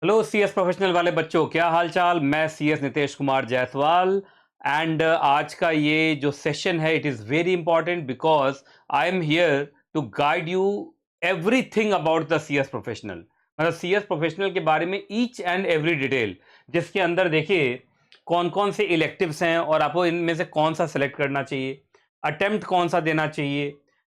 Hello CS professional वाले बच्चों, क्या हाल चाल। मैं सीएस नितेश कुमार जायसवाल। एंड आज का ये जो सेशन है, it is very important because I am here to guide you everything about the CS professional. मतलब सीएस प्रोफेशनल के बारे में ईच एंड एवरी डिटेल, जिसके अंदर देखिए कौन कौन से इलेक्टिव्स हैं और आपको इनमें से कौन सा सेलेक्ट करना चाहिए, अटेम्प्ट कौन सा देना चाहिए,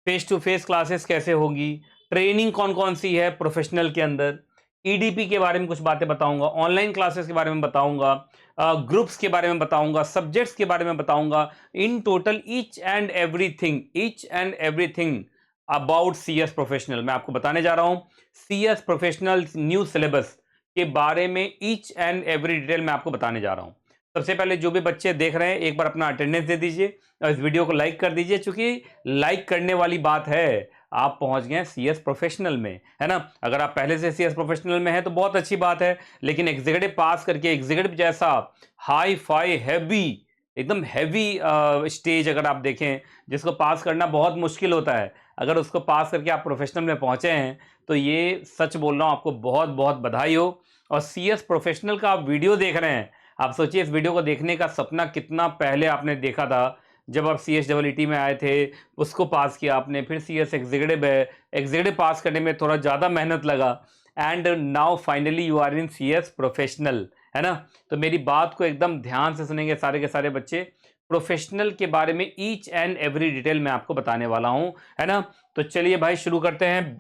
फेस टू फेस क्लासेस कैसे होगी, ट्रेनिंग कौन कौन सी है प्रोफेशनल के अंदर, ईडीपी के बारे में कुछ बातें बताऊंगा, ऑनलाइन क्लासेस के बारे में बताऊंगा, ग्रुप्स के बारे में बताऊंगा, सब्जेक्ट्स के बारे में बताऊंगा। In total each and everything about CS professional मैं आपको बताने जा रहा हूं। सीएस प्रोफेशनल न्यू सिलेबस के बारे में ईच एंड एवरी डिटेल मैं आपको बताने जा रहा हूं। सबसे पहले जो भी बच्चे देख रहे हैं, एक बार अपना अटेंडेंस दे दीजिए और इस वीडियो को लाइक कर दीजिए, क्योंकि लाइक करने वाली बात है। आप पहुंच गए सीएस प्रोफेशनल में, है ना। अगर आप पहले से सीएस प्रोफेशनल में हैं तो बहुत अच्छी बात है, लेकिन एग्जीक्यूटिव पास करके एग्जीक्यूटिव जैसा हाई फाई हैवी, एकदम हैवी स्टेज अगर आप देखें, जिसको पास करना बहुत मुश्किल होता है, अगर उसको पास करके आप प्रोफेशनल में पहुंचे हैं तो ये सच बोल रहा हूं, आपको बहुत बहुत बधाई हो। और सीएस प्रोफेशनल का आप वीडियो देख रहे हैं, आप सोचिए इस वीडियो को देखने का सपना कितना पहले आपने देखा था, जब आप सी एस डबल ई में आए थे, उसको पास किया आपने, फिर सी एस एग्जीक्यूटिव है, एग्जीक्यूटिव पास करने में थोड़ा ज़्यादा मेहनत लगा, and now finally you are in C S professional, है ना। तो मेरी बात को एकदम ध्यान से सुनेंगे सारे के सारे बच्चे। प्रोफेशनल के बारे में ईच एंड एवरी डिटेल मैं आपको बताने वाला हूं, है ना। तो चलिए भाई शुरू करते हैं,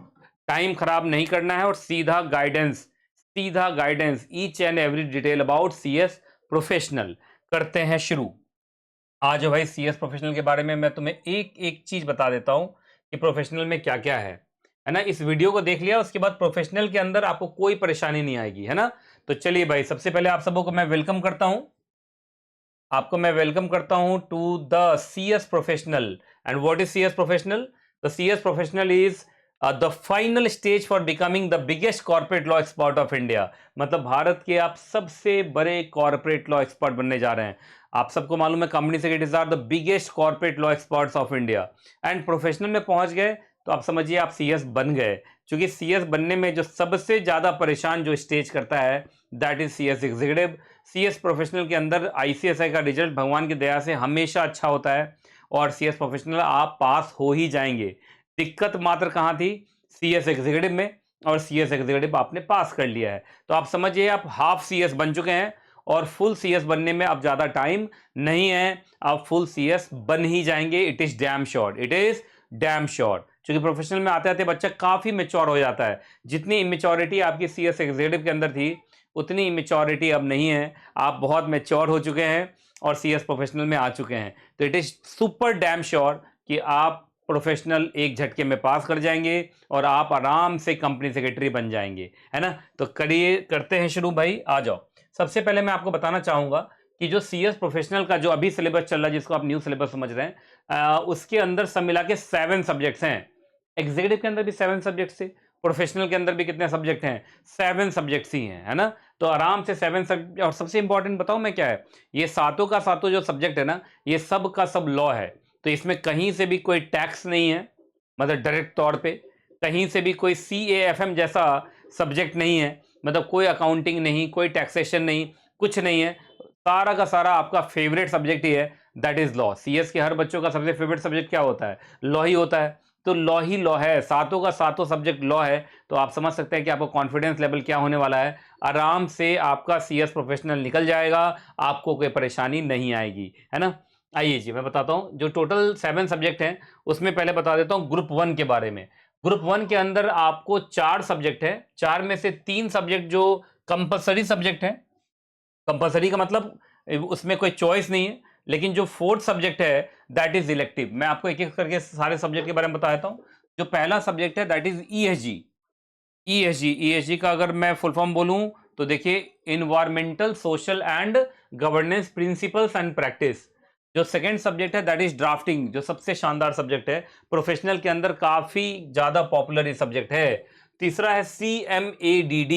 टाइम खराब नहीं करना है और सीधा guidance each and every detail about C S professional करते हैं शुरू। आज भाई सीएस प्रोफेशनल के बारे में मैं तुम्हें एक एक चीज बता देता हूं कि प्रोफेशनल में क्या क्या है ना। इस वीडियो को देख लिया, उसके बाद प्रोफेशनल के अंदर आपको कोई परेशानी नहीं आएगी, है ना। तो चलिए भाई, सबसे पहले आप सबको मैं वेलकम करता हूं, आपको मैं वेलकम करता हूं to the CS professional. And what is CS professional? The CS professional is the final stage for becoming the biggest corporate law expert of India. मतलब भारत के आप सबसे बड़े कॉर्पोरेट लॉ एक्सपर्ट बनने जा रहे हैं। आप सबको मालूम है company secretaries are the biggest corporate law experts of India. And professional में पहुंच गए तो आप समझिए आप सीएस बन गए, क्योंकि सीएस बनने में जो सबसे ज्यादा परेशान जो स्टेज करता है, that is CS executive. CS professional के अंदर आईसीएसआई का रिजल्ट भगवान की दया से हमेशा अच्छा होता है, और सीएस प्रोफेशनल आप पास हो ही जाएंगे। दिक्कत मात्र कहां थी? सीएस एग्जीक्यूटिव में, और सीएस एग्जीक्यूटिव आपने पास कर लिया है तो आप समझिए आप हाफ सीएस बन चुके हैं, और फुल सीएस बनने में अब ज्यादा टाइम नहीं है, आप फुल सीएस बन ही जाएंगे। It is damn sure, it is damn sure. क्योंकि प्रोफेशनल में आते आते बच्चा काफी मेच्योर हो जाता है। जितनी इमेच्योरिटी आपकी सीएस एग्जीक्यूटिव के अंदर थी, उतनी इमेच्योरिटी अब नहीं है। आप बहुत मेच्योर हो चुके हैं और सीएस प्रोफेशनल में आ चुके हैं, तो it is super damn sure कि आप प्रोफेशनल एक झटके में पास कर जाएंगे और आप आराम से कंपनी सेक्रेटरी बन जाएंगे, है ना। तो करिए, करते हैं शुरू भाई, आ जाओ। सबसे पहले मैं आपको बताना चाहूंगा कि जो सीएस प्रोफेशनल का जो अभी सिलेबस चल रहा है, जिसको आप न्यू सिलेबस समझ रहे हैं, उसके अंदर सब मिला के 7 सब्जेक्ट्स हैं। एग्जीक्यूटिव के अंदर भी 7 सब्जेक्ट्स थे, प्रोफेशनल के अंदर भी कितने सब्जेक्ट हैं? 7 सब्जेक्ट्स ही हैं, है ना। तो आराम से 7 सब्जेक्ट, और सबसे इंपॉर्टेंट बताऊं मैं क्या है, ये सातों का सातों जो सब्जेक्ट है ना, ये सब का सब लॉ है। तो इसमें कहीं से भी कोई टैक्स नहीं है, मतलब डायरेक्ट तौर पे कहीं से भी कोई CAFM जैसा सब्जेक्ट नहीं है, मतलब कोई अकाउंटिंग नहीं, कोई टैक्सेशन नहीं, कुछ नहीं है। सारा का सारा आपका फेवरेट सब्जेक्ट ही है, दैट इज लॉ। सीएस के हर बच्चों का सबसे फेवरेट सब्जेक्ट क्या होता है? लॉ ही होता है। तो लॉ ही लॉ है, सातों का सातों सब्जेक्ट लॉ है। तो आप समझ सकते हैं कि आपको कॉन्फिडेंस लेवल क्या होने वाला है। आराम से आपका सीएस प्रोफेशनल निकल जाएगा, आपको कोई परेशानी नहीं आएगी, है ना। आइए जी, मैं बताता हूं जो टोटल 7 सब्जेक्ट हैं, उसमें पहले बता देता हूं ग्रुप 1 के बारे में। ग्रुप 1 के अंदर आपको 4 सब्जेक्ट है, 4 में से 3 सब्जेक्ट जो कंपलसरी सब्जेक्ट है। कंपलसरी का मतलब उसमें कोई चॉइस नहीं है, लेकिन जो फोर्थ सब्जेक्ट है दैट इज इलेक्टिव। मैं आपको एक एक करके सारे सब्जेक्ट के बारे में बता देता हूं। जो पहला सब्जेक्ट है दैट इज ईएसजी। ईएसजी का अगर मैं फुल फॉर्म बोलूं तो देखिए, environmental social and governance principles and practice. जो सेकंड सब्जेक्ट है दैट इज ड्राफ्टिंग, जो सबसे शानदार सब्जेक्ट है, प्रोफेशनल के अंदर काफी ज्यादा पॉपुलर ये सब्जेक्ट है। तीसरा है CMADD,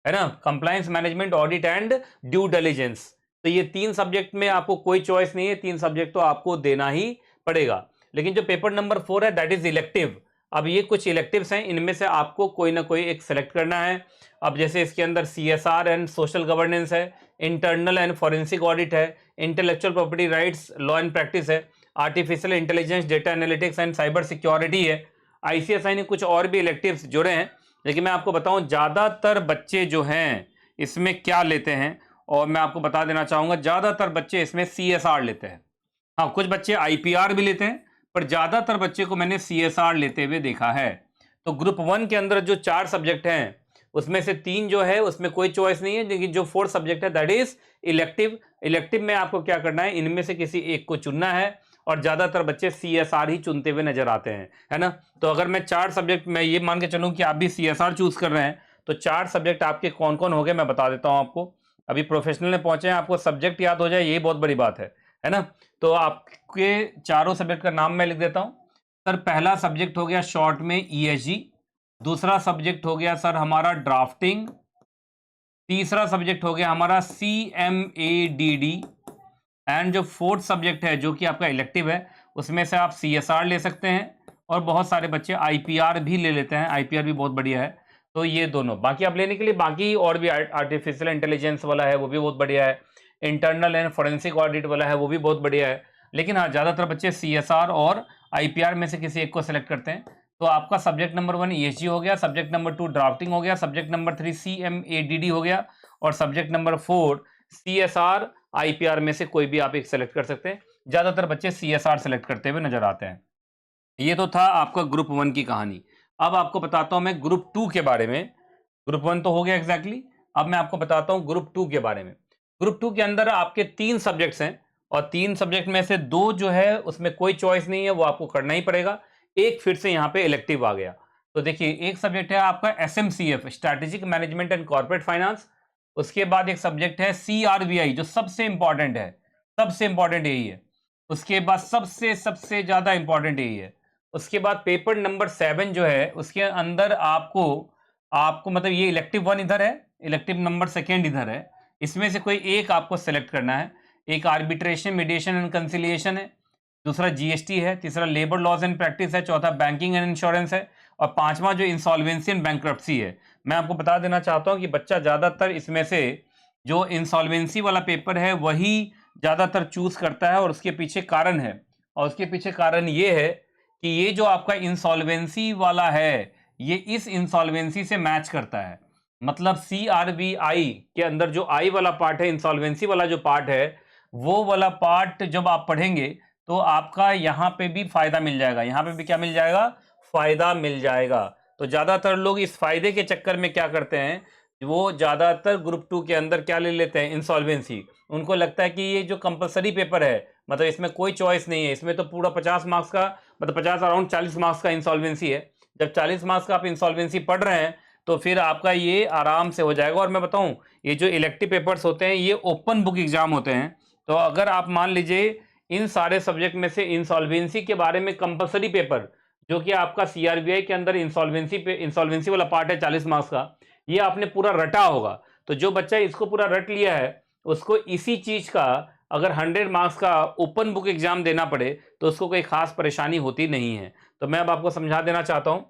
है ना, compliance management audit and due diligence. तो ये 3 सब्जेक्ट में आपको कोई चॉइस नहीं है, 3 सब्जेक्ट तो आपको देना ही पड़ेगा। लेकिन जो पेपर नंबर 4 है दैट इज इलेक्टिव। अब ये कुछ इलेक्टिव्स हैं, इनमें से आपको कोई ना कोई एक सेलेक्ट करना है। अब जैसे इसके अंदर CSR एंड सोशल गवर्नेंस है, इंटरनल एंड फॉरेंसिक ऑडिट है, intellectual property rights law and practice है, artificial intelligence, data analytics and cyber security है। ICSI ने कुछ और भी इलेक्टिव्स जोड़े हैं, लेकिन मैं आपको बताऊं ज़्यादातर बच्चे जो हैं इसमें क्या लेते हैं, और मैं आपको बता देना चाहूँगा ज़्यादातर बच्चे इसमें CSR लेते हैं। हाँ, कुछ बच्चे IPR भी लेते हैं, पर ज़्यादातर बच्चे को मैंने CSR लेते हुए देखा है। तो ग्रुप 1 के अंदर जो 4 सब्जेक्ट हैं, उसमें से 3 जो है उसमें कोई चॉइस नहीं है, लेकिन जो 4th सब्जेक्ट है दैट इज इलेक्टिव। इलेक्टिव में आपको क्या करना है, इनमें से किसी एक को चुनना है, और ज़्यादातर बच्चे CSR ही चुनते हुए नजर आते हैं, है ना। तो अगर मैं 4 सब्जेक्ट, मैं ये मान के चलूँ कि आप भी CSR चूज कर रहे हैं, तो 4 सब्जेक्ट आपके कौन कौन हो गए मैं बता देता हूँ आपको। अभी प्रोफेशनल में पहुंचे हैं, आपको सब्जेक्ट याद हो जाए यही बहुत बड़ी बात है ना। तो आपके चारों सब्जेक्ट का नाम मैं लिख देता हूं सर। पहला सब्जेक्ट हो गया शॉर्ट में ESG, दूसरा सब्जेक्ट हो गया सर हमारा ड्राफ्टिंग, तीसरा सब्जेक्ट हो गया हमारा CMADD, एंड जो 4th सब्जेक्ट है जो कि आपका इलेक्टिव है, उसमें से आप CSR ले सकते हैं, और बहुत सारे बच्चे IPR भी ले लेते हैं, IPR भी बहुत बढ़िया है। तो ये दोनों बाकी आप लेने के लिए, बाकी और भी आर्टिफिशियल इंटेलिजेंस वाला है वो भी बहुत बढ़िया है, इंटरनल एंड फोरेंसिक ऑडिट वाला है वो भी बहुत बढ़िया है। लेकिन हाँ, ज़्यादातर बच्चे CSR और IPR में से किसी एक को सेलेक्ट करते हैं। तो आपका सब्जेक्ट नंबर 1 ESG हो गया, सब्जेक्ट नंबर 2 ड्राफ्टिंग हो गया, सब्जेक्ट नंबर 3 CMADD हो गया, और सब्जेक्ट नंबर 4 CSR IPR में से कोई भी आप एक सेलेक्ट कर सकते हैं। ज़्यादातर बच्चे CSR सेलेक्ट करते हुए नजर आते हैं। ये तो था आपका ग्रुप 1 की कहानी। अब आपको बताता हूं मैं ग्रुप 2 के बारे में। ग्रुप 1 तो हो गया एग्जैक्टली, अब मैं आपको बताता हूं ग्रुप 2 के बारे में। ग्रुप 2 के अंदर आपके 3 सब्जेक्ट्स हैं, और 3 सब्जेक्ट में से 2 जो है उसमें कोई चॉइस नहीं है, वो आपको करना ही पड़ेगा। एक फिर से यहाँ पे इलेक्टिव आ गया। तो देखिए, एक सब्जेक्ट है आपका SMCF, strategic management and corporate finance. उसके बाद एक सब्जेक्ट है CRBI, जो सबसे इंपॉर्टेंट है, सबसे इंपॉर्टेंट यही है। उसके बाद सबसे सबसे ज्यादा इंपॉर्टेंट यही है। उसके बाद पेपर नंबर 7 जो है, उसके अंदर आपको आपको मतलब ये इलेक्टिव 1 इधर है, इलेक्टिव नंबर 2 इधर है, इसमें से कोई एक आपको सेलेक्ट करना है। एक आर्बिट्रेशन, मीडिएशन एंड कंसिलिएशन है, दूसरा GST है, तीसरा लेबर लॉज एंड प्रैक्टिस है, चौथा बैंकिंग एंड इंश्योरेंस है, और पांचवा जो इंसॉल्वेंसी एंड बैंक्रप्सी है। मैं आपको बता देना चाहता हूं कि बच्चा ज्यादातर इसमें से जो इंसॉल्वेंसी वाला पेपर है वही ज्यादातर चूज करता है, और उसके पीछे कारण है, और उसके पीछे कारण ये है कि ये जो आपका इंसॉल्वेंसी वाला है, ये इस इंसॉल्वेंसी से मैच करता है। मतलब CRBI के अंदर जो आई वाला पार्ट है, इंसॉल्वेंसी वाला जो पार्ट है, वो वाला पार्ट जब आप पढ़ेंगे तो आपका यहां पे भी फायदा मिल जाएगा, यहां पे भी क्या मिल जाएगा, फायदा मिल जाएगा। तो ज्यादातर लोग इस फायदे के चक्कर में क्या करते हैं, वो ज्यादातर ग्रुप 2 के अंदर क्या ले लेते हैं, इंसॉल्वेंसी। उनको लगता है कि ये जो कंपलसरी पेपर है, मतलब इसमें कोई चॉइस नहीं है, इसमें तो पूरा 50 मार्क्स का, मतलब 50 अराउंड 40 मार्क्स का इंसॉल्वेंसी है। जब 40 मार्क्स का आप इंसॉल्वेंसी पढ़ रहे हैं तो फिर आपका ये आराम से हो जाएगा। और मैं बताऊं, ये जो इलेक्टिव पेपर्स होते हैं ये ओपन बुक एग्जाम होते हैं। तो अगर आप मान लीजिए इन सारे सब्जेक्ट में से इंसॉल्वेंसी के बारे में कंपलसरी पेपर, जो कि आपका CRBI के अंदर इंसॉल्वेंसी वाला पार्ट है 40 मार्क्स का, ये आपने पूरा रटा होगा। तो जो बच्चा इसको पूरा रट लिया है, उसको इसी चीज का अगर 100 मार्क्स का ओपन बुक एग्जाम देना पड़े तो उसको कोई खास परेशानी होती नहीं है। तो मैं अब आपको समझा देना चाहता हूं,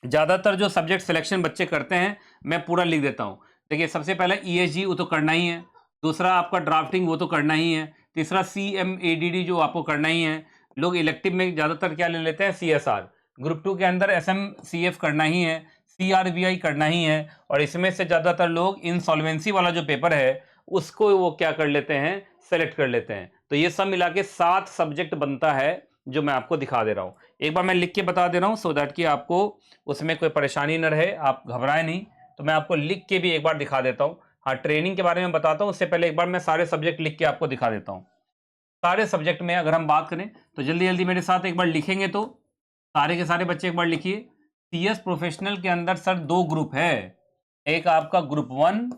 ज्यादातर जो सब्जेक्ट सिलेक्शन बच्चे करते हैं मैं पूरा लिख देता हूं। देखिए, सबसे पहले ESG वो तो करना ही है, दूसरा आपका ड्राफ्टिंग वो तो करना ही है, तीसरा CMADD जो आपको करना ही है। लोग इलेक्टिव में ज्यादातर क्या ले लेते हैं, CSR। ग्रुप 2 के अंदर SMCF करना ही है, CRBI करना ही है, और इसमें से ज्यादातर लोग इंसॉल्वेंसी वाला जो पेपर है उसको वो क्या कर लेते हैं, सेलेक्ट कर लेते हैं। तो ये सब मिला के 7 सब्जेक्ट बनता है, जो मैं आपको दिखा दे रहा हूं। एक बार मैं लिख के बता दे रहा हूं सो दैट कि आपको उसमें कोई परेशानी न रहे, आप घबराए नहीं। तो मैं आपको लिख के भी एक बार दिखा देता हूं। हाँ, ट्रेनिंग के बारे में बताता हूं, उससे पहले एक बार मैं सारे सब्जेक्ट लिख के आपको दिखा देता हूं। सारे सब्जेक्ट में अगर हम बात करें तो जल्दी जल्दी मेरे साथ एक बार लिखेंगे, तो सारे के सारे बच्चे एक बार लिखिए। CS प्रोफेशनल के अंदर सर 2 ग्रुप है, एक आपका ग्रुप 1,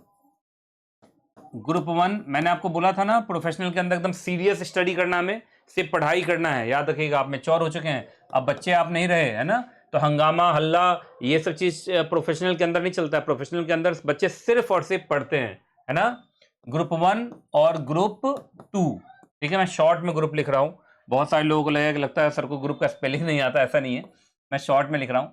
ग्रुप 1 मैंने आपको बोला था ना, प्रोफेशनल के अंदर एकदम सीरियस स्टडी करना, हमें सिर्फ पढ़ाई करना है। याद रखिएगा, आप मैच्योर हो चुके हैं, अब बच्चे आप नहीं रहे, है ना। तो हंगामा हल्ला ये सब चीज प्रोफेशनल के अंदर नहीं चलता है। प्रोफेशनल के अंदर बच्चे सिर्फ और सिर्फ पढ़ते हैं, है ना। ग्रुप 1 और ग्रुप 2, ठीक है। मैं शॉर्ट में ग्रुप लिख रहा हूं, बहुत सारे लोगों को लगता है सर को ग्रुप का स्पेलिंग नहीं आता, ऐसा नहीं है। मैं शॉर्ट में लिख रहा हूं।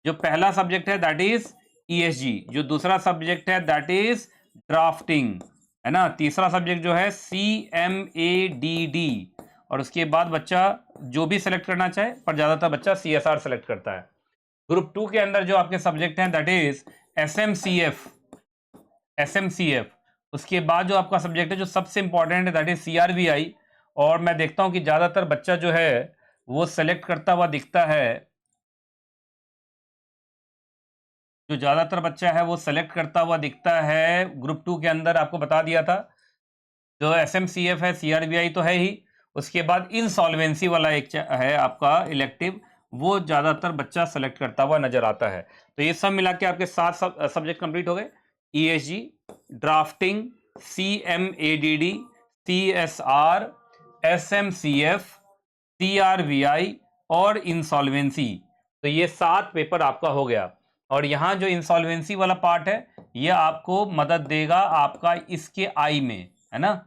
जो पहला सब्जेक्ट है दैट इज ईएसजी, जो दूसरा सब्जेक्ट है दैट इज ड्राफ्टिंग, है ना। तीसरा सब्जेक्ट जो है CMADD, और उसके बाद बच्चा जो भी सेलेक्ट करना चाहे, पर ज्यादातर बच्चा CSR सेलेक्ट करता है। ग्रुप 2 के अंदर जो आपके सब्जेक्ट हैं दैट इज SMCF, उसके बाद जो आपका सब्जेक्ट है जो सबसे इंपॉर्टेंट है दैट इज CRBI, और मैं देखता हूं कि ज्यादातर बच्चा जो है वो सेलेक्ट करता हुआ दिखता है, जो ज्यादातर बच्चा है वो सेलेक्ट करता हुआ दिखता है ग्रुप 2 के अंदर, आपको बता दिया था। जो SMCF है, CRBI तो है ही, उसके बाद इंसॉल्वेंसी वाला एक है आपका इलेक्टिव, वो ज्यादातर बच्चा सेलेक्ट करता हुआ नजर आता है। तो ये सब मिला के आपके 7 सब्जेक्ट कंप्लीट हो गए। ESG, drafting, CMADD, CSR, SMCF, CRBI और इंसॉल्वेंसी। तो ये 7 पेपर आपका हो गया। और यहाँ जो इंसॉल्वेंसी वाला पार्ट है ये आपको मदद देगा आपका इसके आई में, है ना,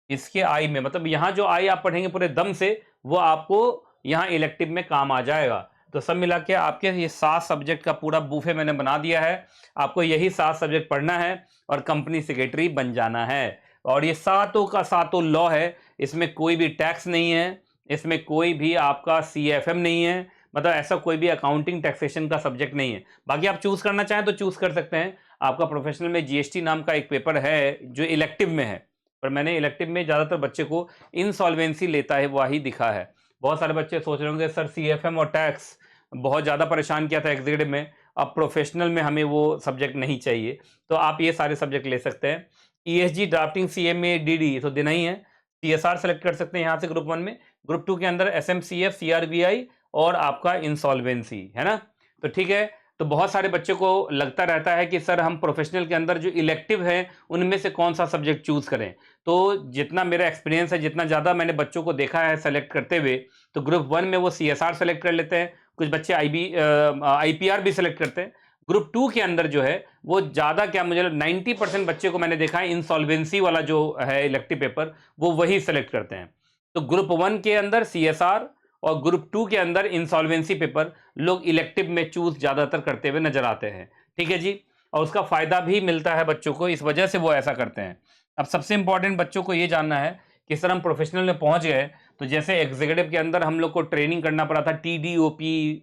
इसके आई में, मतलब यहाँ जो आई आप पढ़ेंगे पूरे दम से वो आपको यहाँ इलेक्टिव में काम आ जाएगा। तो सब मिला के आपके ये 7 सब्जेक्ट का पूरा बूफे मैंने बना दिया है। आपको यही 7 सब्जेक्ट पढ़ना है और कंपनी सेक्रेटरी बन जाना है। और ये सातों का सातों लॉ है, इसमें कोई भी टैक्स नहीं है, इसमें कोई भी आपका CFM नहीं है, मतलब ऐसा कोई भी अकाउंटिंग टैक्सेशन का सब्जेक्ट नहीं है। बाकी आप चूज करना चाहें तो चूज कर सकते हैं। आपका प्रोफेशनल में GST नाम का एक पेपर है जो इलेक्टिव में है, पर मैंने इलेक्टिव में ज़्यादातर बच्चे को इंसॉल्वेंसी लेता है वही दिखा है। बहुत सारे बच्चे सोच रहे होंगे सर CFM और टैक्स बहुत ज़्यादा परेशान किया था एग्जीक्यूटिव में, अब प्रोफेशनल में हमें वो सब्जेक्ट नहीं चाहिए, तो आप ये सारे सब्जेक्ट ले सकते हैं। ESG, ड्राफ्टिंग, CMADD तो देना ही है। CSR सेलेक्ट कर सकते हैं यहाँ से ग्रुप 1 में। ग्रुप 2 के अंदर SMCF, CRBI और आपका इंसॉल्वेंसी, है ना। तो ठीक है। तो बहुत सारे बच्चों को लगता रहता है कि सर हम प्रोफेशनल के अंदर जो इलेक्टिव है उनमें से कौन सा सब्जेक्ट चूज करें। तो जितना मेरा एक्सपीरियंस है, जितना ज़्यादा मैंने बच्चों को देखा है सेलेक्ट करते हुए, तो ग्रुप 1 में वो CSR सेलेक्ट कर लेते हैं, कुछ बच्चे IPR भी सेलेक्ट करते हैं। ग्रुप 2 के अंदर जो है वो ज़्यादा क्या, मुझे 90% बच्चे को मैंने देखा है इंसॉल्वेंसी वाला जो है इलेक्टिव पेपर वो वही सेलेक्ट करते हैं। तो ग्रुप 1 के अंदर CSR और ग्रुप 2 के अंदर इंसॉल्वेंसी पेपर लोग इलेक्टिव में चूज ज्यादातर करते हुए नजर आते हैं। ठीक है जी। और उसका फायदा भी मिलता है बच्चों को, इस वजह से वो ऐसा करते हैं। अब सबसे इंपॉर्टेंट बच्चों को ये जानना है कि सर हम प्रोफेशनल में पहुंच गए, तो जैसे एग्जीक्यूटिव के अंदर हम लोग को ट्रेनिंग करना पड़ा था, TDOP,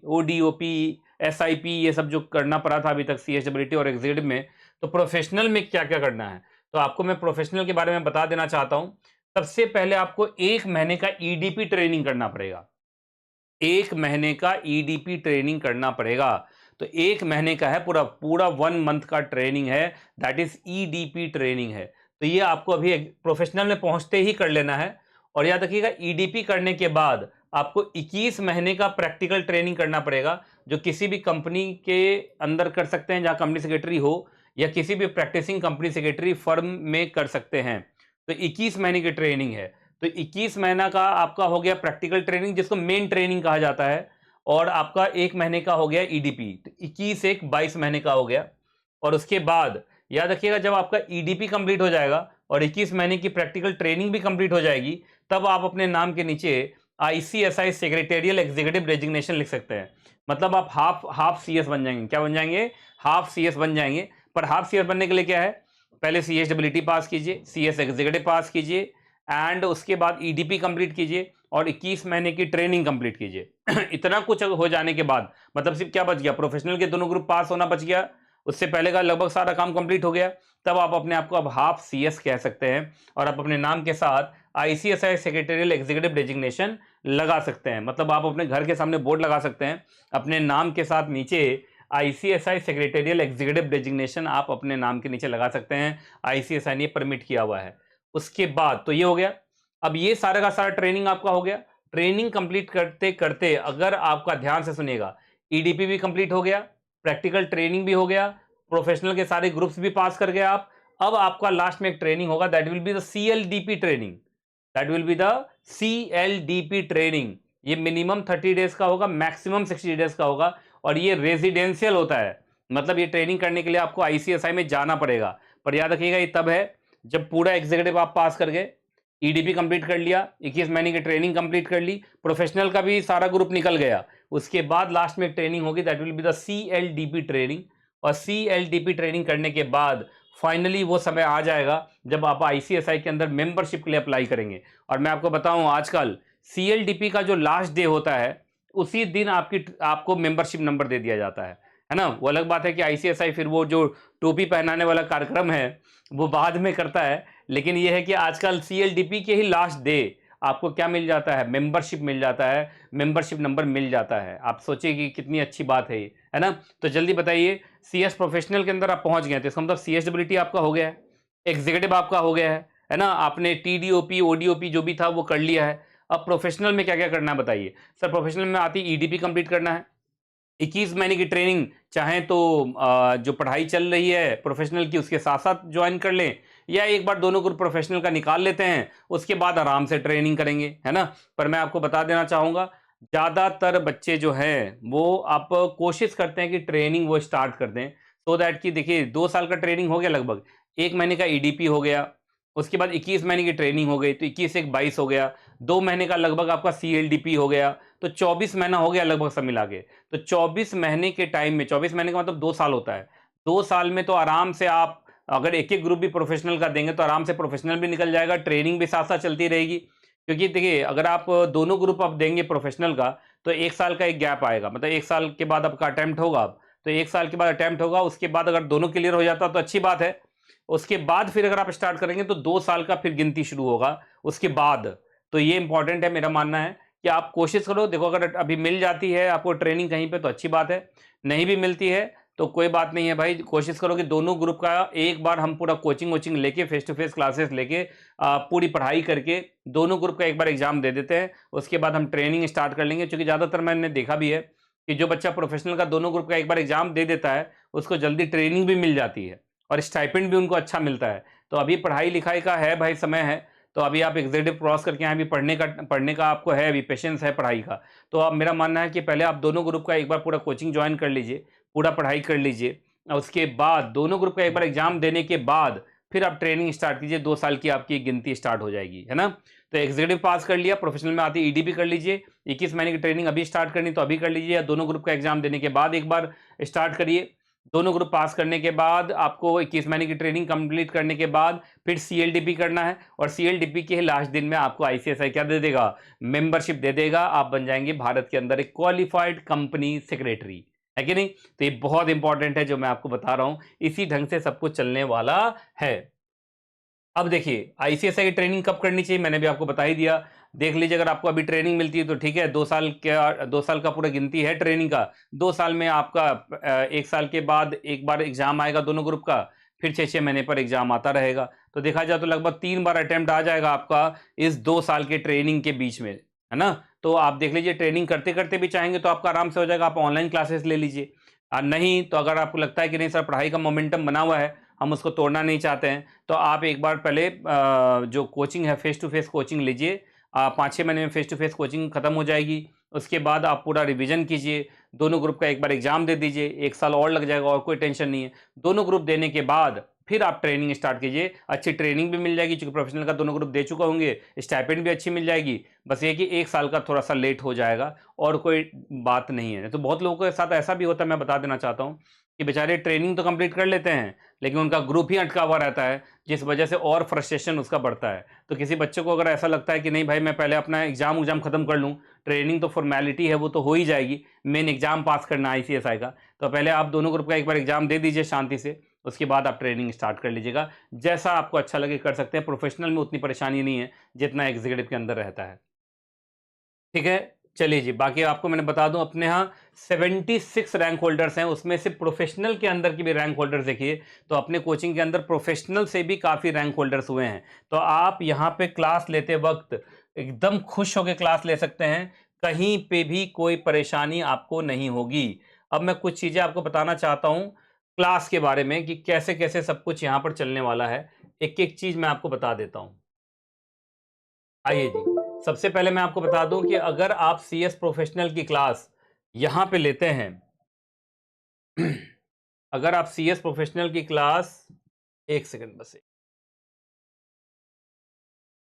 ODOP, SIP, ये सब जो करना पड़ा था अभी तक CHWT और एग्जीक्यूटिव में, तो प्रोफेशनल में क्या क्या करना है, तो आपको मैं प्रोफेशनल के बारे में बता देना चाहता हूं। सबसे पहले आपको 1 महीने का EDP ट्रेनिंग करना पड़ेगा। 1 महीने का EDP ट्रेनिंग करना पड़ेगा। तो 1 महीने का है, पूरा पूरा 1 मंथ का ट्रेनिंग है, दैट इज EDP ट्रेनिंग है। तो ये आपको अभी प्रोफेशनल में पहुंचते ही कर लेना है। और याद रखिएगा EDP करने के बाद आपको 21 महीने का प्रैक्टिकल ट्रेनिंग करना पड़ेगा, जो किसी भी कंपनी के अंदर कर सकते हैं जहां कंपनी सेक्रेटरी हो, या किसी भी प्रैक्टिसिंग कंपनी सेक्रेटरी फर्म में कर सकते हैं। तो 21 महीने की ट्रेनिंग है। तो 21 महीना का आपका हो गया प्रैक्टिकल ट्रेनिंग, जिसको मेन ट्रेनिंग कहा जाता है, और आपका 1 महीने का हो गया EDP। तो 21 एक 22 महीने का हो गया। और उसके बाद याद रखिएगा जब आपका EDP कंप्लीट हो जाएगा और 21 महीने की प्रैक्टिकल ट्रेनिंग भी कंप्लीट हो जाएगी, तब आप अपने नाम के नीचे ICSI सेक्रेटेरियल एग्जीक्यूटिव रेजिग्नेशन लिख सकते हैं। मतलब आप हाफ CS बन जाएंगे। क्या बन जाएंगे? हाफ CS बन जाएंगे। पर हाफ CS बनने के लिए क्या है, पहले CHWT पास कीजिए, CS एग्जीक्यूटिव पास कीजिए, एंड उसके बाद EDP कंप्लीट कीजिए और 21 महीने की ट्रेनिंग कंप्लीट कीजिए। इतना कुछ हो जाने के बाद मतलब सिर्फ क्या बच गया, प्रोफेशनल के दोनों ग्रुप पास होना बच गया, उससे पहले का लगभग सारा काम कंप्लीट हो गया। तब आप अपने आप को अब हाफ CS कह सकते हैं और आप अपने नाम के साथ ICSI सेक्रेटेरियल एग्जीक्यूटिव डेजिग्नेशन लगा सकते हैं। मतलब आप अपने घर के सामने बोर्ड लगा सकते हैं, अपने नाम के साथ नीचे ICSI सेक्रेटेरियल एग्जीक्यूटिव डेजिग्नेशन आप अपने नाम के नीचे लगा सकते हैं। ICSI ने परमिट किया हुआ है। उसके बाद तो ये हो गया। अब ये सारा का सारा ट्रेनिंग आपका हो गया। ट्रेनिंग कंप्लीट करते करते अगर आपका ध्यान से सुनिएगा, EDP भी कंप्लीट हो गया, प्रैक्टिकल ट्रेनिंग भी हो गया, प्रोफेशनल के सारे ग्रुप्स भी पास कर गए आप। अब आपका लास्ट में एक ट्रेनिंग होगा, that will be the CLDP training. That will be the CLDP training. ये मिनिमम 30 डेज का होगा, मैक्सिमम 60 डेज का होगा, और ये रेजिडेंशियल होता है। मतलब ये ट्रेनिंग करने के लिए आपको ICSI में जाना पड़ेगा। पर याद रखिएगा ये तब है जब पूरा एग्जीक्यूटिव आप पास कर गए, EDP कंप्लीट कर लिया, 21 महीने की ट्रेनिंग कंप्लीट कर ली, प्रोफेशनल का भी सारा ग्रुप निकल गया, उसके बाद लास्ट में ट्रेनिंग होगी, that will be the CLDP training. और CLDP ट्रेनिंग करने के बाद फाइनली वो समय आ जाएगा जब आप ICSI के अंदर मेंबरशिप के लिए अप्लाई करेंगे। और मैं आपको बताऊं, आजकल CLDP का जो लास्ट डे होता है उसी दिन आपको मेंबरशिप नंबर दे दिया जाता है ना। वो अलग बात है कि ICSI फिर वो जो टोपी पहनाने वाला कार्यक्रम है वो बाद में करता है, लेकिन ये है कि आजकल CLDP के ही लास्ट डे आपको क्या मिल जाता है, मेंबरशिप मिल जाता है, मेंबरशिप नंबर मिल जाता है। आप सोचिए कि कितनी अच्छी बात है ये, है ना। तो जल्दी बताइए, CS प्रोफेशनल के अंदर आप पहुंच गए, तो इसका मतलब CSWT आपका हो गया है, एग्जीक्यूटिव आपका हो गया है ना, आपने TDOP ODOP जो भी था वो कर लिया है। अब प्रोफेशनल में क्या क्या करना है बताइए। सर प्रोफेशनल में आती EDP कंप्लीट करना है, 21 महीने की ट्रेनिंग चाहे तो जो पढ़ाई चल रही है प्रोफेशनल की उसके साथ साथ ज्वाइन कर लें, या एक बार दोनों ग्रुप प्रोफेशनल का निकाल लेते हैं, उसके बाद आराम से ट्रेनिंग करेंगे, है ना। पर मैं आपको बता देना चाहूंगा, ज़्यादातर बच्चे जो हैं वो आप कोशिश करते हैं कि ट्रेनिंग वो स्टार्ट कर दें, सो दैट कि देखिए 2 साल का ट्रेनिंग हो गया लगभग, 1 महीने का EDP हो गया, उसके बाद 21 महीने की ट्रेनिंग हो गई, तो 21 एक 22 हो गया, 2 महीने का लगभग आपका CLDP हो गया, तो 24 महीना हो गया लगभग सब मिला के। तो 24 महीने के टाइम में, 24 महीने का मतलब 2 साल होता है, 2 साल में तो आराम से आप अगर एक एक ग्रुप भी प्रोफेशनल का देंगे तो आराम से प्रोफेशनल भी निकल जाएगा, ट्रेनिंग भी साथ साथ चलती रहेगी। क्योंकि देखिए अगर आप दोनों ग्रुप आप देंगे प्रोफेशनल का, तो 1 साल का एक गैप आएगा, मतलब 1 साल के बाद आपका अटेम्प्ट होगा, तो 1 साल के बाद अटेम्प्ट होगा, उसके बाद अगर दोनों क्लियर हो जाता तो अच्छी बात है। उसके बाद फिर अगर आप स्टार्ट करेंगे तो 2 साल का फिर गिनती शुरू होगा उसके बाद। तो ये इंपॉर्टेंट है, मेरा मानना है कि आप कोशिश करो, देखो अगर अभी मिल जाती है आपको ट्रेनिंग कहीं पे तो अच्छी बात है, नहीं भी मिलती है तो कोई बात नहीं है भाई, कोशिश करो कि दोनों ग्रुप का एक बार हम पूरा कोचिंग वोचिंग लेके फेस टू फेस क्लासेस लेके पूरी पढ़ाई करके दोनों ग्रुप का एक बार एग्जाम दे देते हैं, उसके बाद हम ट्रेनिंग स्टार्ट कर लेंगे। क्योंकि ज़्यादातर मैंने देखा भी है कि जो बच्चा प्रोफेशनल का दोनों ग्रुप का एक बार एग्जाम दे देता है उसको जल्दी ट्रेनिंग भी मिल जाती है और स्टाइपेंड भी उनको अच्छा मिलता है। तो अभी पढ़ाई लिखाई का है भाई, समय है, तो अभी आप एग्जीक्यूटिव क्रॉस करके आए, अभी पढ़ने का आपको है, अभी पेशेंस है पढ़ाई का। तो अब मेरा मानना है कि पहले आप दोनों ग्रुप का एक बार पूरा कोचिंग ज्वाइन कर लीजिए, पूरा पढ़ाई कर लीजिए, और उसके बाद दोनों ग्रुप का एक बार एग्जाम देने के बाद फिर आप ट्रेनिंग स्टार्ट कीजिए, 2 साल की आपकी गिनती स्टार्ट हो जाएगी, है ना। तो एग्जीक्यूटिव पास कर लिया, प्रोफेशनल में आती EDP कर लीजिए, 21 महीने की ट्रेनिंग अभी स्टार्ट करनी तो अभी कर लीजिए, या दोनों ग्रुप का एग्जाम देने के बाद एक बार स्टार्ट करिए। दोनों ग्रुप पास करने के बाद आपको 21 महीने की ट्रेनिंग कंप्लीट करने के बाद फिर CLDP करना है, और CLDP के लास्ट दिन में आपको ICSI क्या दे देगा, मेंबरशिप दे देगा, आप बन जाएंगे भारत के अंदर एक क्वालिफाइड कंपनी सेक्रेटरी, है कि नहीं। तो ये बहुत इंपॉर्टेंट है जो मैं आपको बता रहा हूं, इसी ढंग से सब कुछ चलने वाला है। अब देखिए ICSI की ट्रेनिंग कब करनी चाहिए मैंने भी आपको बता ही दिया। देख लीजिए, अगर आपको अभी ट्रेनिंग मिलती है तो ठीक है, 2 साल का पूरा गिनती है ट्रेनिंग का, 2 साल में आपका 1 साल के बाद एक बार एग्जाम आएगा दोनों ग्रुप का, फिर 6-6 महीने पर एग्जाम आता रहेगा, तो देखा जाए तो लगभग 3 बार अटेम्प्ट आ जाएगा आपका इस 2 साल के ट्रेनिंग के बीच में, है ना। तो आप देख लीजिए, ट्रेनिंग करते करते भी चाहेंगे तो आपका आराम से हो जाएगा, आप ऑनलाइन क्लासेस ले लीजिए, और नहीं तो अगर आपको लगता है कि नहीं सर पढ़ाई का मोमेंटम बना हुआ है, हम उसको तोड़ना नहीं चाहते हैं, तो आप एक बार पहले जो कोचिंग है फेस टू फेस कोचिंग लीजिए, 5-6 महीने में फेस टू फेस कोचिंग खत्म हो जाएगी, उसके बाद आप पूरा रिवीजन कीजिए, दोनों ग्रुप का एक बार एग्जाम दे दीजिए, 1 साल और लग जाएगा और कोई टेंशन नहीं है। दोनों ग्रुप देने के बाद फिर आप ट्रेनिंग स्टार्ट कीजिए, अच्छी ट्रेनिंग भी मिल जाएगी क्योंकि प्रोफेशनल का दोनों ग्रुप दे चुका होंगे, स्टाइपेंड भी अच्छी मिल जाएगी। बस ये कि 1 साल का थोड़ा सा लेट हो जाएगा और कोई बात नहीं है। तो बहुत लोगों के साथ ऐसा भी होता है, मैं बता देना चाहता हूँ कि बेचारे ट्रेनिंग तो कंप्लीट कर लेते हैं लेकिन उनका ग्रुप ही अटका हुआ रहता है, जिस वजह से और फ्रस्ट्रेशन उसका बढ़ता है। तो किसी बच्चे को अगर ऐसा लगता है कि नहीं भाई मैं पहले अपना एग्जाम खत्म कर लूँ, ट्रेनिंग तो फॉर्मेलिटी है वो तो हो ही जाएगी, मेन एग्जाम पास करना ICSI का, तो पहले आप दोनों ग्रुप का एक बार एग्जाम दे दीजिए शांति से, उसके बाद आप ट्रेनिंग स्टार्ट कर लीजिएगा। जैसा आपको अच्छा लगे कर सकते हैं, प्रोफेशनल में उतनी परेशानी नहीं है जितना एग्जीक्यूटिव के अंदर रहता है। ठीक है, चलिए जी, बाकी आपको मैंने बता दूं अपने यहाँ 76 रैंक होल्डर्स हैं, उसमें से प्रोफेशनल के अंदर की भी रैंक होल्डर्स देखिए, तो अपने कोचिंग के अंदर प्रोफेशनल से भी काफ़ी रैंक होल्डर्स हुए हैं। तो आप यहाँ पे क्लास लेते वक्त एकदम खुश होकर क्लास ले सकते हैं, कहीं पे भी कोई परेशानी आपको नहीं होगी। अब मैं कुछ चीज़ें आपको बताना चाहता हूँ क्लास के बारे में कि कैसे कैसे सब कुछ यहाँ पर चलने वाला है, एक एक चीज़ मैं आपको बता देता हूँ। आइए जी, सबसे पहले मैं आपको बता दूं कि अगर आप CS प्रोफेशनल की क्लास यहां पे लेते हैं अगर आप CS प्रोफेशनल की क्लास, एक सेकंड बस,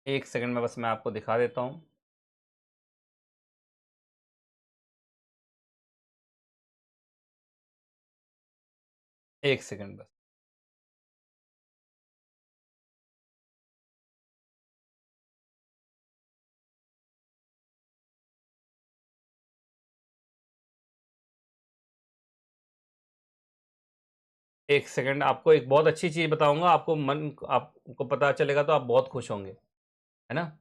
एक सेकंड में बस मैं आपको दिखा देता हूं। एक सेकंड बस। एक सेकंड, आपको एक बहुत अच्छी चीज़ बताऊँगा, आपको पता चलेगा तो आप बहुत खुश होंगे, है ना?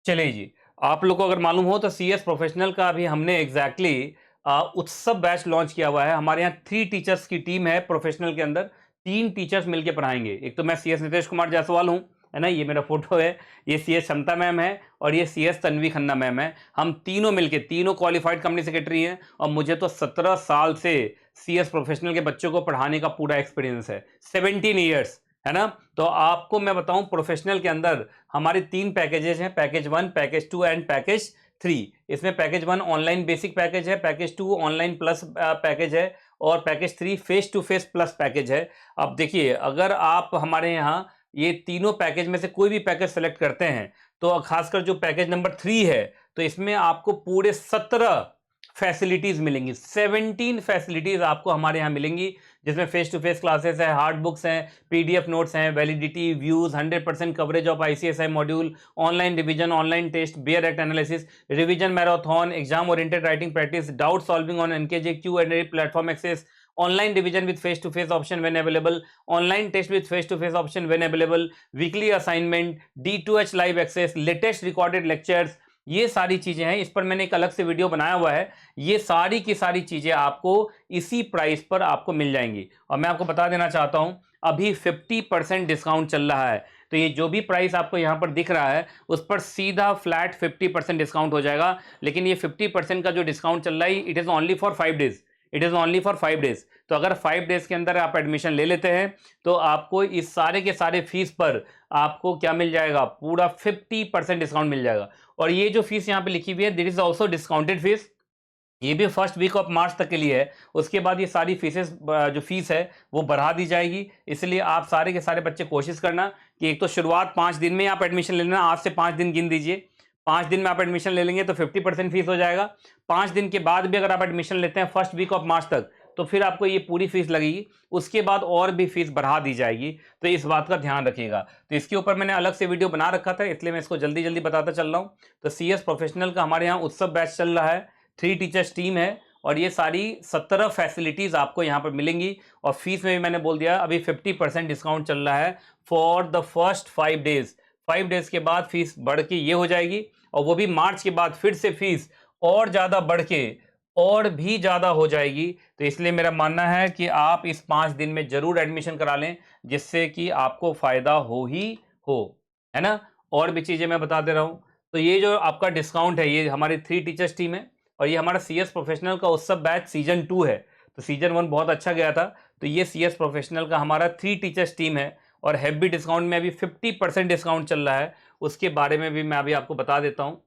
चलिए जी, आप लोग को अगर मालूम हो तो सीएस प्रोफेशनल का अभी हमने एग्ज़ैक्टली उत्सव बैच लॉन्च किया हुआ है। हमारे यहाँ 3 टीचर्स की टीम है प्रोफेशनल के अंदर, 3 टीचर्स मिलके पढ़ाएँगे। एक तो मैं सीएस नितेश कुमार जायसवाल हूँ, है ना? ये मेरा फ़ोटो है, ये सीएस क्षमता मैम है और ये सीएस तन्वी खन्ना मैम है। हम तीनों मिलके, तीनों क्वालिफाइड कंपनी सेक्रेटरी हैं और मुझे तो 17 साल से सीएस प्रोफेशनल के बच्चों को पढ़ाने का पूरा एक्सपीरियंस है, 17 ईयर्स, है ना? तो आपको मैं बताऊँ प्रोफेशनल के अंदर हमारे 3 पैकेजेस हैं, पैकेज 1, पैकेज 2 एंड पैकेज 3। इसमें पैकेज 1 ऑनलाइन बेसिक पैकेज है, पैकेज 2 ऑनलाइन प्लस पैकेज है और package 3 face to face plus package है। अब देखिए, अगर आप हमारे यहाँ ये तीनों पैकेज में से कोई भी पैकेज सेलेक्ट करते हैं, तो खासकर जो पैकेज नंबर 3 है, तो इसमें आपको पूरे 17 फैसिलिटीज़ मिलेंगी। 17 फैसिलिटीज़ आपको हमारे यहाँ मिलेंगी, जिसमें फेस टू फेस क्लासेस हैं, हार्ड बुक्स हैं, पीडीएफ नोट्स हैं, validity, views, 100% coverage of ICSI module, online revision, online test, bare act analysis, revision marathon, exam oriented writing practice, doubt solving on NKJ क्यू&ए platform access, online revision with face to face option when available, online test with face to face option when available, weekly assignment, D2H live access, latest recorded lectures, ये सारी चीजें हैं। इस पर मैंने एक अलग से वीडियो बनाया हुआ है। ये सारी की सारी चीजें आपको इसी प्राइस पर आपको मिल जाएंगी। और मैं आपको बता देना चाहता हूं, अभी 50% डिस्काउंट चल रहा है। तो ये जो भी प्राइस आपको यहां पर दिख रहा है, उस पर सीधा फ्लैट 50% डिस्काउंट हो जाएगा। लेकिन ये 50% का जो डिस्काउंट चल रहा है, it is only for 5 days. It is only for 5 days. तो अगर 5 डेज के अंदर आप एडमिशन ले लेते हैं, तो आपको इस सारे के सारे फीस पर आपको क्या मिल जाएगा, पूरा 50% डिस्काउंट मिल जाएगा। और ये जो फीस यहाँ पे लिखी हुई है, this is also discounted fees. ये भी फर्स्ट वीक ऑफ मार्च तक के लिए है। उसके बाद ये सारी फीसेस, जो फीस है वो बढ़ा दी जाएगी। इसलिए आप सारे के सारे बच्चे कोशिश करना कि एक तो शुरुआत 5 दिन में आप एडमिशन ले लेना। आज से 5 दिन गिन दीजिए। 5 दिन में आप एडमिशन ले लेंगे तो 50% फीस हो जाएगा। 5 दिन के बाद भी अगर आप एडमिशन लेते हैं फर्स्ट वीक ऑफ मार्च तक, तो फिर आपको ये पूरी फीस लगेगी। उसके बाद और भी फीस बढ़ा दी जाएगी। तो इस बात का ध्यान रखिएगा। तो इसके ऊपर मैंने अलग से वीडियो बना रखा था, इसलिए मैं इसको जल्दी जल्दी बताता चल रहा हूँ। तो सीएस प्रोफेशनल का हमारे यहाँ उत्सव बैच चल रहा है, 3 टीचर्स टीम है और ये सारी 17 फैसिलिटीज आपको यहाँ पर मिलेंगी। और फीस में भी मैंने बोल दिया, अभी 50% डिस्काउंट चल रहा है for the first 5 days. 5 days के बाद फीस बढ़ के ये हो जाएगी, और वो भी मार्च के बाद फिर से फीस और ज्यादा बढ़ के और भी ज्यादा हो जाएगी। तो इसलिए मेरा मानना है कि आप इस 5 दिन में जरूर एडमिशन करा लें, जिससे कि आपको फायदा हो ही हो, है ना? और भी चीजें मैं बता दे रहा हूं। तो ये जो आपका डिस्काउंट है, ये हमारी 3 टीचर्स टीम है और ये हमारा सीएस प्रोफेशनल का उत्सव बैच सीजन 2 है। तो सीजन 1 बहुत अच्छा गया था। तो ये सीएस प्रोफेशनल का हमारा 3 टीचर्स टीम है और हैवी डिस्काउंट में अभी 50% डिस्काउंट चल रहा है। उसके बारे में भी मैं अभी आपको बता देता हूँ।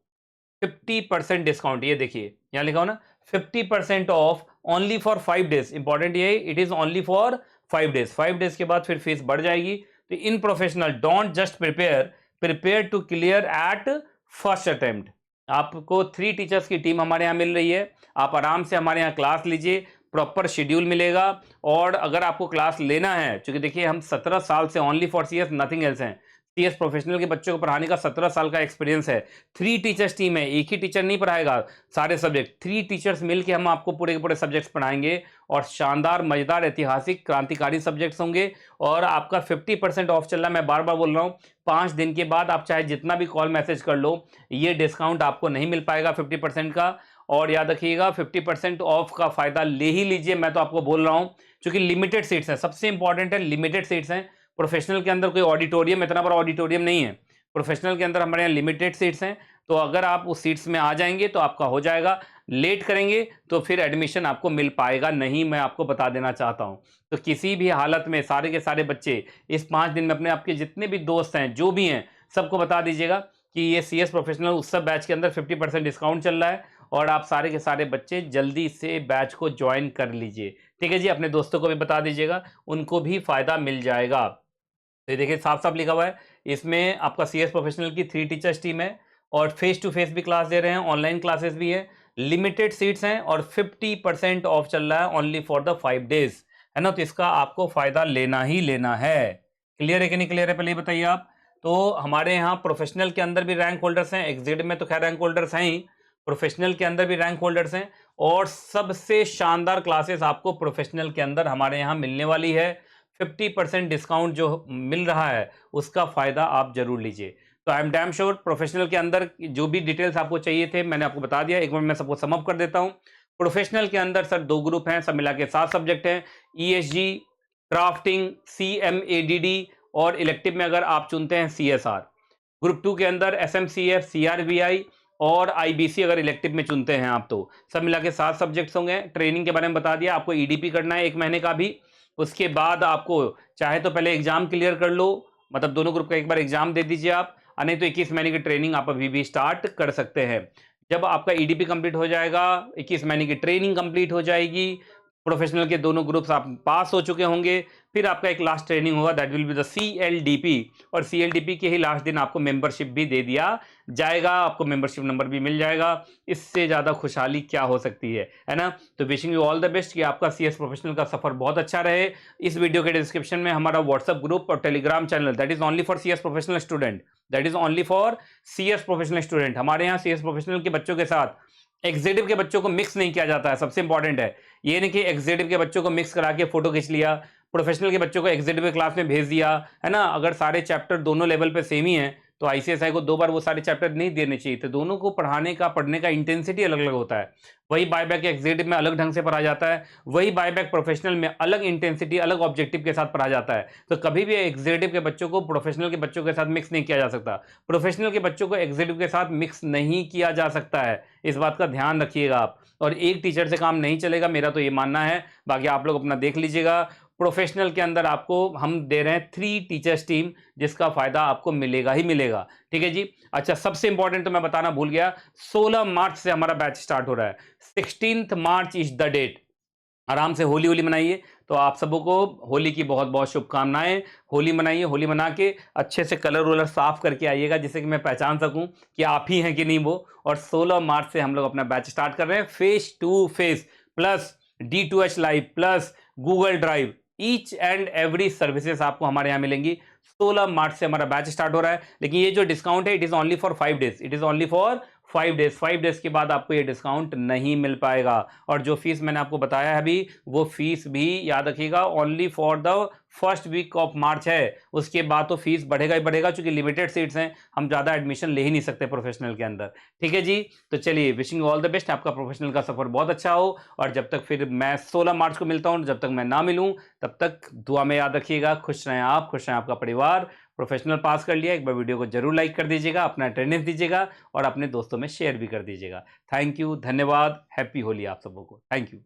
50% डिस्काउंट, ये देखिए यहाँ लिखा हो ना, 50% off only for 5 days. Important ये, it is only for 5 days. 5 days के बाद फिर फीस बढ़ जाएगी। तो in professional don't just prepare, prepare to clear at first attempt. आपको 3 टीचर्स की टीम हमारे यहाँ मिल रही है। आप आराम से हमारे यहाँ क्लास लीजिए, प्रॉपर शेड्यूल मिलेगा। और अगर आपको क्लास लेना है, क्योंकि देखिए हम 17 साल से only for CS nothing else हैं। सीएस प्रोफेशनल के बच्चों को पढ़ाने का 17 साल का एक्सपीरियंस है। 3 टीचर्स टीम है, एक ही टीचर नहीं पढ़ाएगा सारे सब्जेक्ट। 3 टीचर्स मिलके हम आपको पूरे के पूरे सब्जेक्ट्स पढ़ाएंगे और शानदार, मजेदार, ऐतिहासिक, क्रांतिकारी सब्जेक्ट्स होंगे। और आपका 50% ऑफ चल रहा है। मैं बार बार बोल रहा हूँ, 5 दिन के बाद आप चाहे जितना भी कॉल मैसेज कर लो, ये डिस्काउंट आपको नहीं मिल पाएगा 50% का। और याद रखिएगा, 50% ऑफ का फायदा ले ही लीजिए। मैं तो आपको बोल रहा हूँ, क्योंकि लिमिटेड सीट्स हैं। सबसे इंपॉर्टेंट है, लिमिटेड सीट्स हैं। प्रोफेशनल के अंदर कोई ऑडिटोरियम, इतना बड़ा ऑडिटोरियम नहीं है। प्रोफेशनल के अंदर हमारे यहाँ लिमिटेड सीट्स हैं। तो अगर आप उस सीट्स में आ जाएंगे तो आपका हो जाएगा। लेट करेंगे तो फिर एडमिशन आपको मिल पाएगा नहीं, मैं आपको बता देना चाहता हूं। तो किसी भी हालत में सारे के सारे बच्चे इस 5 दिन में अपने आपके जितने भी दोस्त हैं, जो भी हैं, सबको बता दीजिएगा कि ये सीएस प्रोफेशनल उत्सव बैच के अंदर 50% डिस्काउंट चल रहा है। और आप सारे के सारे बच्चे जल्दी से बैच को ज्वाइन कर लीजिए। ठीक है जी, अपने दोस्तों को भी बता दीजिएगा, उनको भी फायदा मिल जाएगा। तो ये देखिए साफ साफ लिखा हुआ है, इसमें आपका सीएस प्रोफेशनल की 3 टीचर्स टीम है और फेस टू फेस भी क्लास दे रहे हैं, ऑनलाइन क्लासेस भी है। लिमिटेड सीट्स हैं और 50% ऑफ चल रहा है ओनली फॉर द 5 डेज, है ना। तो इसका आपको फायदा लेना ही लेना है। क्लियर है कि नहीं क्लियर है, पहले ये बताइए आप। तो हमारे यहाँ प्रोफेशनल के अंदर भी रैंक होल्डर्स हैं, एग्जिट में तो खैर रैंक होल्डर्स हैं ही, प्रोफेशनल के अंदर भी रैंक होल्डर्स हैं। और सबसे शानदार क्लासेस आपको प्रोफेशनल के अंदर हमारे यहाँ मिलने वाली है। 50% डिस्काउंट जो मिल रहा है उसका फायदा आप जरूर लीजिए। तो I am damn sure professional के अंदर जो भी डिटेल्स आपको चाहिए थे मैंने आपको बता दिया। एक बार मैं सबको समअप कर देता हूं। प्रोफेशनल के अंदर सर 2 ग्रुप हैं, सब मिला के 7 सब्जेक्ट हैं। ईएसजी, ड्राफ्टिंग, सीएमएडीडी और इलेक्टिव में अगर आप चुनते हैं सीएसआर। ग्रुप 2 के अंदर एसएमसीएफ, सीआरबीआई और आईबीसी अगर इलेक्टिव में चुनते हैं आप, तो सब मिला के 7 सब्जेक्ट्स होंगे। ट्रेनिंग के बारे में बता दिया, आपको ईडीपी करना है 1 महीने का भी। उसके बाद आपको चाहे तो पहले एग्जाम क्लियर कर लो, मतलब दोनों ग्रुप का एक बार एग्जाम दे दीजिए आप, नहीं तो 21 महीने की ट्रेनिंग आप अभी भी स्टार्ट कर सकते हैं। जब आपका ईडीपी कंप्लीट हो जाएगा, 21 महीने की ट्रेनिंग कंप्लीट हो जाएगी, प्रोफेशनल के दोनों ग्रुप्स आप पास हो चुके होंगे, फिर आपका एक लास्ट ट्रेनिंग होगा, दैट विल बी द सीएलडीपी। और सीएलडीपी के ही लास्ट दिन आपको मेंबरशिप भी दे दिया जाएगा, आपको मेंबरशिप नंबर भी मिल जाएगा। इससे ज्यादा खुशहाली क्या हो सकती है ना। तो wishing you all the best कि आपका सीएस प्रोफेशनल का सफर बहुत अच्छा रहे। इस वीडियो के डिस्क्रिप्शन में हमारा व्हाट्सएप ग्रुप और Telegram channel, that is only for CS professional student, that is only for CS professional student. हमारे यहाँ सीएस प्रोफेशनल के बच्चों के साथ एग्जीक्यूटिव के बच्चों को मिक्स नहीं किया जाता है, सबसे इंपॉर्टेंट है ये। नहीं कि एग्जीक्यूटिव के बच्चों को मिक्स करा के फोटो खींच लिया, प्रोफेशनल के बच्चों को एग्जीक्यूटिव क्लास में भेज दिया, है ना। अगर सारे चैप्टर दोनों लेवल पे सेम ही हैं तो आईसीएसआई को 2 बार वो सारे चैप्टर नहीं देने चाहिए थे। दोनों को पढ़ने का इंटेंसिटी अलग अलग होता है। वही बायबैक एग्जीक्यूटिव में अलग ढंग से पढ़ा जाता है, वही बायबैक प्रोफेशनल में अलग इंटेंसिटी अलग ऑब्जेक्टिव के साथ पढ़ा जाता है। तो कभी भी एग्जीक्यूटिव के बच्चों को प्रोफेशनल के बच्चों के साथ मिक्स नहीं किया जा सकता, प्रोफेशनल के बच्चों को एग्जीक्यूटिव के साथ मिक्स नहीं किया जा सकता है। इस बात का ध्यान रखिएगा आप। और एक टीचर से काम नहीं चलेगा, मेरा तो ये मानना है, बाकी आप लोग अपना देख लीजिएगा। प्रोफेशनल के अंदर आपको हम दे रहे हैं 3 टीचर्स टीम, जिसका फायदा आपको मिलेगा ही मिलेगा। ठीक है जी। अच्छा, सबसे इंपॉर्टेंट तो मैं बताना भूल गया, 16 मार्च से हमारा बैच स्टार्ट हो रहा है। 16 मार्च इज द डेट। आराम से होली होली मनाइए। तो आप सबों को होली की बहुत बहुत शुभकामनाएं। होली मनाइए, होली मना के अच्छे से कलर वलर साफ करके आइएगा, जिससे कि मैं पहचान सकूं कि आप ही हैं कि नहीं वो। और 16 मार्च से हम लोग अपना बैच स्टार्ट कर रहे हैं, face to face plus D2H live plus Google drive, each and every services आपको हमारे यहाँ मिलेंगी। 16 मार्च से हमारा बैच स्टार्ट हो रहा है, लेकिन ये जो डिस्काउंट है it is only for 5 days, it is only for 5 days. 5 days के बाद आपको ये डिस्काउंट नहीं मिल पाएगा। और जो फीस मैंने आपको बताया है अभी, वो फीस भी याद रखिएगा only for the first week of March है। उसके बाद तो फीस बढ़ेगा ही बढ़ेगा, क्योंकि लिमिटेड सीट्स हैं, हम ज्यादा एडमिशन ले ही नहीं सकते प्रोफेशनल के अंदर। ठीक है जी। तो चलिए, विशिंग ऑल द बेस्ट, आपका प्रोफेशनल का सफर बहुत अच्छा हो। और जब तक फिर मैं 16 मार्च को मिलता हूं, जब तक मैं ना मिलूं तब तक दुआ में याद रखिएगा। खुश रहें आप, खुश रहें आपका परिवार। प्रोफेशनल पास कर लिया, एक बार वीडियो को जरूर लाइक कर दीजिएगा, अपना अटेंडेंस दीजिएगा और अपने दोस्तों में शेयर भी कर दीजिएगा। थैंक यू, धन्यवाद, हैप्पी होली आप सबों को। Thank you.